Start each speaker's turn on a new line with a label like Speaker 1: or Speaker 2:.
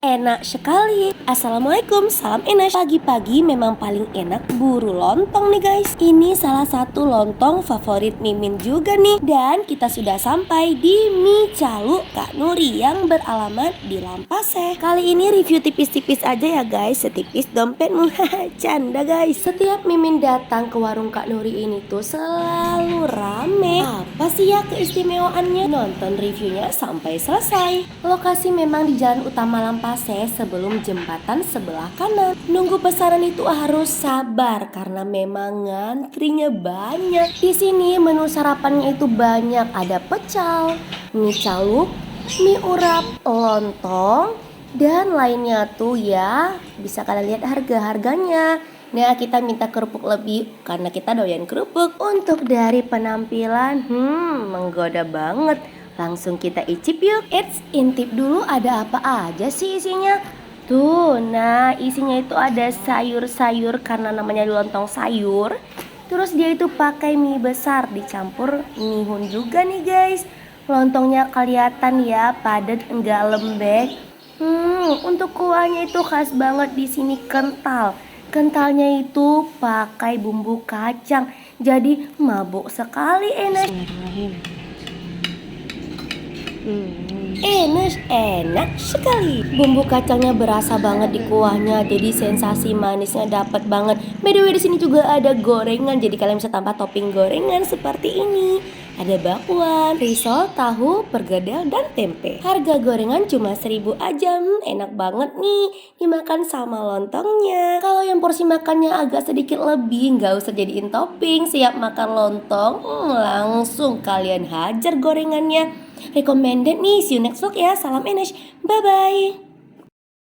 Speaker 1: Enak sekali. Assalamualaikum, salam enak. Pagi-pagi memang paling enak buru lontong nih guys. Ini salah satu lontong favorit Mimin juga nih. Dan kita sudah sampai di Mie Calu Kak Nuri yang beralamat di Lampase. Kali ini review tipis-tipis aja ya guys, setipis dompetmu. Canda guys. Setiap Mimin datang ke warung Kak Nuri ini tuh selalu rame. Apa sih ya keistimewaannya? Nonton reviewnya sampai selesai. Lokasi memang di jalan utama Lampase sebelum jembatan sebelah kanan. Nunggu pesanan itu harus sabar karena memang ngantrinya banyak. Di sini menu sarapannya itu banyak, ada pecel, mie calup, mie urap, lontong, dan lainnya tuh ya. Bisa kalian lihat harga-harganya. Nah, kita minta kerupuk lebih karena kita doyan kerupuk. Untuk dari penampilan, menggoda banget. Langsung kita icip yuk. Eits, intip dulu ada apa aja sih isinya. Tuh, nah isinya itu ada sayur-sayur karena namanya lontong sayur. Terus dia itu pakai mie besar dicampur mihun juga nih guys. Lontongnya kelihatan ya, padat enggak lembek. Untuk kuahnya itu khas banget di sini, kental. Kentalnya itu pakai bumbu kacang. Jadi mabuk sekali enak. Enak sekali. Bumbu kacangnya berasa banget di kuahnya, jadi sensasi manisnya dapat banget. By the way, di sini juga ada gorengan, jadi kalian bisa tambah topping gorengan seperti ini. Ada bakwan, risol, tahu, perkedel, dan tempe. Harga gorengan cuma 1.000 aja. Enak banget nih dimakan sama lontongnya. Kalau yang porsi makannya agak sedikit lebih, nggak usah jadiin topping. Siap makan lontong, langsung kalian hajar gorengannya. Recommended nih. See you next vlog ya. Salam Enes. Bye bye.